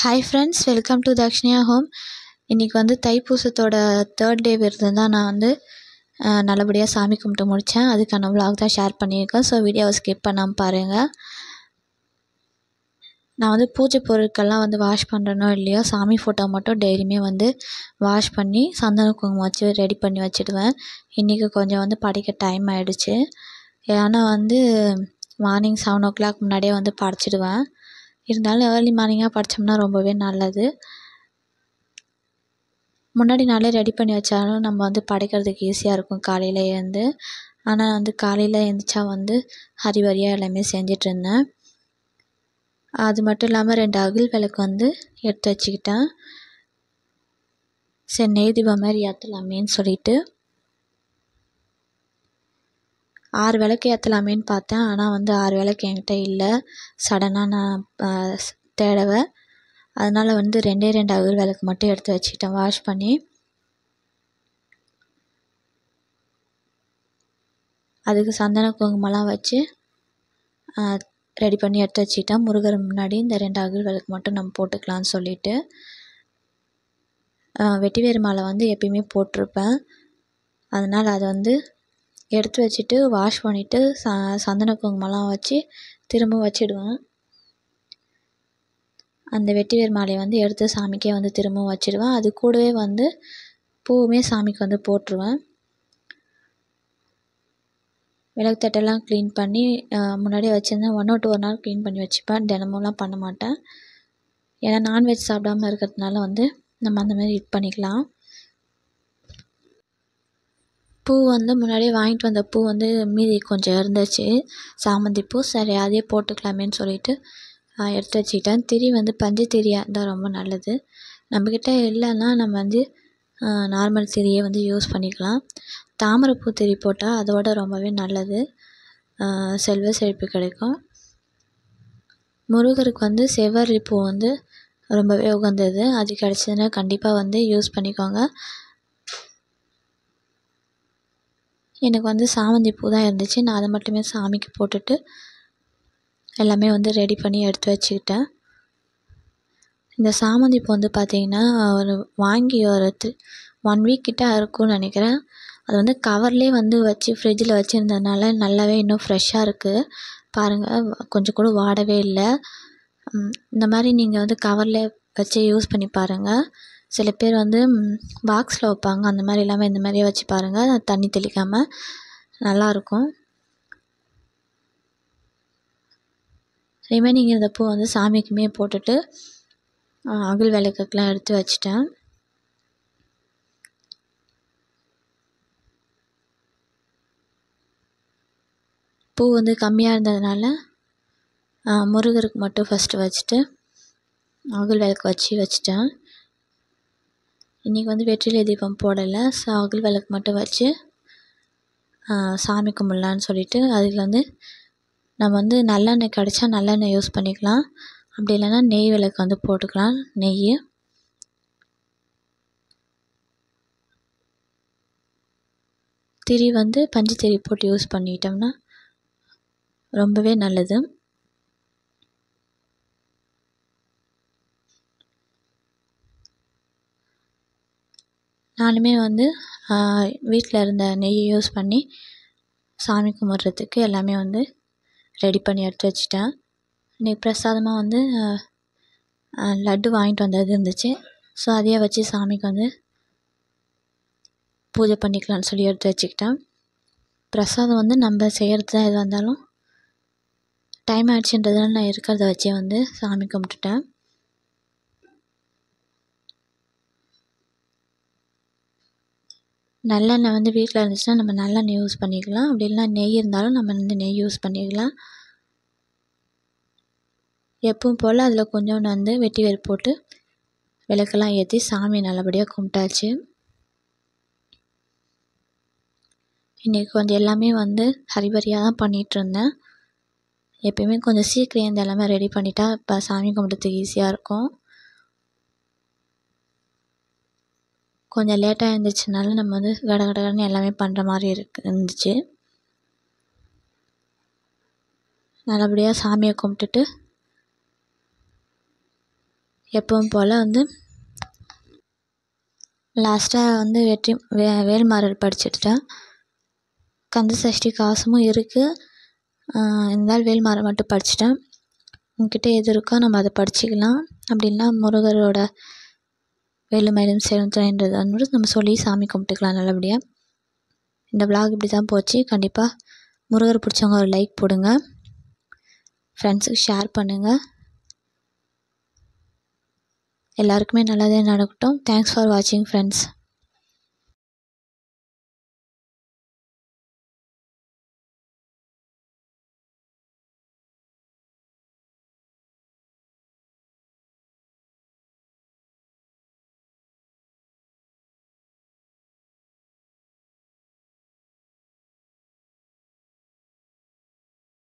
Hi friends, welcome to Dakshiniya home. இன்றைக்கி வந்து தைப்பூசத்தோட 3rd டே விரதம் தான் நான் வந்து நல்லபடியாக சாமி கும்பிட்டு முடித்தேன். அதுக்கான vlog தான் ஷேர் பண்ணியிருக்கேன். ஸோ வீடியோவை ஸ்கிப் பண்ணாமல் பாருங்கள். நான் வந்து பூஜை பொருட்கள்லாம் வந்து வாஷ் பண்ணுறனோ இல்லையோ, சாமி ஃபோட்டோ மட்டும் டெய்லியுமே வந்து வாஷ் பண்ணி சந்தன குங்குமம் வச்சு ரெடி பண்ணி வச்சுடுவேன். இன்றைக்கி கொஞ்சம் வந்து படைக்க டைம் ஆகிடுச்சு. ஏன்னா வந்து மார்னிங் 7 o'clock முன்னாடியே வந்து படைச்சிடுவேன். இருந்தாலும் ஏர்லி மார்னிங்காக படைச்சோம்னா ரொம்பவே நல்லது. முன்னாடி நாளே ரெடி பண்ணி வச்சாலும் நம்ம வந்து படைக்கிறதுக்கு ஈஸியாக இருக்கும் காலையில் எழுந்து. ஆனால் வந்து காலையில் எழுந்திரிச்சா வந்து ஹரிபரியாக எல்லாமே செஞ்சிட்ருந்தேன். அது மட்டும் இல்லாமல் 2 அகல் விளக்கு வந்து எடுத்து வச்சுக்கிட்டேன். சரி, நெய் தீபம் மாதிரி ஏற்றலாமேன்னு சொல்லிட்டு 6 விளக்கு ஏற்றலாமேன்னு பார்த்தேன். ஆனால் வந்து 6 விளக்கு என்கிட்ட இல்லை. சடனாக நான் தேடவை. அதனால் வந்து 2 அகல் விளக்கு மட்டும் எடுத்து வச்சுக்கிட்டேன் வாஷ் பண்ணி. அதுக்கு சந்தன குங்குமம்லாம் வச்சு ரெடி பண்ணி எடுத்து வச்சுக்கிட்டேன். முருகர் முன்னாடி இந்த 2 அகல் விளக்கு மட்டும் நம்ம போட்டுக்கலான்னு சொல்லிட்டு. வெட்டிவேர் மாலை வந்து எப்பயுமே போட்டிருப்பேன். அதனால் அதை வந்து எடுத்து வச்சுட்டு வாஷ் பண்ணிவிட்டு சந்தன குங்குமம்லாம் வச்சு திரும்ப வச்சிடுவேன். அந்த வெட்டிவேர் மாலையை வந்து எடுத்து சாமிக்கே வந்து திரும்பவும் வச்சிடுவேன். அது கூடவே வந்து பூவுமே சாமிக்கு வந்து போட்டுருவேன். விளக்கு தட்டெல்லாம் க்ளீன் பண்ணி முன்னாடியே வச்சுருந்தேன். 1 or 2 நாள் க்ளீன் பண்ணி வச்சுப்பேன். தினமும்லாம் பண்ண மாட்டேன். ஏன்னா நான்வெஜ் சாப்பிடாமல் இருக்கிறதுனால வந்து நம்ம அந்த மாதிரி இது பண்ணிக்கலாம். பூ வந்து முன்னாடியே வாங்கிட்டு வந்த பூ வந்து மீதி கொஞ்சம் இருந்துச்சு, சாமந்தி பூ. சரி, அதையே போட்டுக்கலாமேன்னு சொல்லிட்டு எடுத்து வச்சுக்கிட்டேன். திரி வந்து பஞ்சு திரியாக இருந்தால் ரொம்ப நல்லது. நம்மக்கிட்ட இல்லைன்னா நம்ம வந்து நார்மல் திரியை வந்து யூஸ் பண்ணிக்கலாம். தாமரைப்பூ திரி போட்டால் அதோட ரொம்பவே நல்லது, செல்வ செழிப்பு கிடைக்கும். முருகருக்கு வந்து செவ்வரளி பூ வந்து ரொம்பவே உகந்தது. அது கிடச்சதுன்னா கண்டிப்பாக வந்து யூஸ் பண்ணிக்கோங்க. எனக்கு வந்து சாமந்தி பூ தான் இருந்துச்சு. நான் அதை மட்டுமே சாமிக்கு போட்டுட்டு எல்லாமே வந்து ரெடி பண்ணி எடுத்து வச்சுக்கிட்டேன். இந்த சாமந்தி பூ வந்து பார்த்திங்கன்னா வாங்கி ஒரு 1 week கிட்ட இருக்கும்னு நினைக்கிறேன். அது வந்து கவர்லேயே வந்து வச்சு ஃப்ரிட்ஜில் வச்சுருந்ததுனால நல்லாவே இன்னும் ஃப்ரெஷ்ஷாக இருக்குது. பாருங்கள், கொஞ்சம் கூட வாடவே இல்லை. இந்த மாதிரி நீங்கள் வந்து கவரில் வச்சு யூஸ் பண்ணி பாருங்கள். சில பேர் வந்து பாக்ஸில் வைப்பாங்க. அந்த மாதிரி இல்லாமல் இந்த மாதிரியே வச்சு பாருங்கள், தண்ணி தெளிக்காமல். நல்லாயிருக்கும். ரிமைனிங் இந்த பூ வந்து சாமிக்குமே போட்டுட்டு அகல் விளக்குக்கெலாம் எடுத்து வச்சிட்டேன். பூ வந்து கம்மியாக இருந்ததுனால முருகருக்கு மட்டும் ஃபஸ்ட்டு வச்சுட்டு அகல் விளக்கு வச்சிட்டேன். இன்றைக்கி வந்து வெற்றிலை தீபம் போடலை. ஸோ அகல் விளக்கு மட்டும் வச்சு சாமி கும்பிட்லான்னு சொல்லிட்டு அதில் வந்து நம்ம வந்து நல்லெண்ணெய் கிடச்சா நல்லெண்ணெய் யூஸ் பண்ணிக்கலாம். அப்படி இல்லைன்னா நெய் விளக்கு வந்து போட்டுக்கலாம். நெய் திரி வந்து பஞ்சு திரி போட்டு யூஸ் பண்ணிட்டோம்னா ரொம்பவே நல்லது. நானுமே வந்து வீட்டில் இருந்த நெய்யை யூஸ் பண்ணி சாமி கும்பிட்றதுக்கு எல்லாமே வந்து ரெடி பண்ணி எடுத்து வச்சிட்டேன். இன்றைக்கி பிரசாதமாக வந்து லட்டு வாங்கிட்டு வந்தது இருந்துச்சு. ஸோ அதையே வச்சு சாமிக்கு வந்து பூஜை பண்ணிக்கலான்னு சொல்லி எடுத்து வச்சுக்கிட்டேன். பிரசாதம் வந்து நம்ம செய்கிறது தான் எதாக இருந்தாலும் டைம் ஆகிடுச்சுன்றதுனால நான் இருக்கிறத வச்சே வந்து சாமி கும்பிட்டுட்டேன். நல்லெண்ணெய் வந்து வீட்டில் இருந்துச்சுன்னா நம்ம நல்லெண்ணெய் யூஸ் பண்ணிக்கலாம். அப்படி இல்லைனா நெய் இருந்தாலும் நம்ம வந்து நெய் யூஸ் பண்ணிக்கலாம். எப்பவும் போல் அதில் கொஞ்சோண்டு வந்து வெட்டிவேர் போட்டு விளக்கெல்லாம் ஏற்றி சாமி நல்லபடியாக கும்பிட்டாச்சு. இன்றைக்கி கொஞ்சம் எல்லாமே வந்து ஹரிபரியாக தான் பண்ணிகிட்ருந்தேன். எப்பயுமே கொஞ்சம் சீக்கிரம் இந்த எல்லாமே ரெடி பண்ணிட்டா இப்போ சாமி கும்பிட்றதுக்கு ஈஸியாக இருக்கும். கொஞ்சம் லேட்டாக இருந்துச்சுனால நம்ம வந்து கடகடன்னு எல்லாமே பண்ணுற மாதிரி இருந்துச்சு. நல்லபடியாக சாமியை கும்பிட்டுட்டு எப்பவும் போல் வந்து லாஸ்ட்டாக வந்து வேல்மாறல் படிச்சுட்டேன். கந்தசஷ்டி கவசமும் இருக்குது. இருந்தாலும் வேல்மாறல் மட்டும் படிச்சுட்டேன். உங்ககிட்ட எது இருக்கோ நம்ம அதை படிச்சுக்கலாம். அப்படின்னா முருகரோட வேலுமயிலும் சேலம்ன்றதை வந்து நம்ம சொல்லி சாமி கும்பிட்டுக்கலாம் நல்லபடியாக. இந்த விளாக் இப்படி தான் போச்சு. கண்டிப்பாக முருகர் பிடிச்சவங்க ஒரு லைக் போடுங்க, ஃப்ரெண்ட்ஸுக்கு ஷேர் பண்ணுங்கள். எல்லாருக்குமே நல்லதே நடக்கட்டும். தேங்க்ஸ் ஃபார் வாட்சிங் ஃப்ரெண்ட்ஸ்.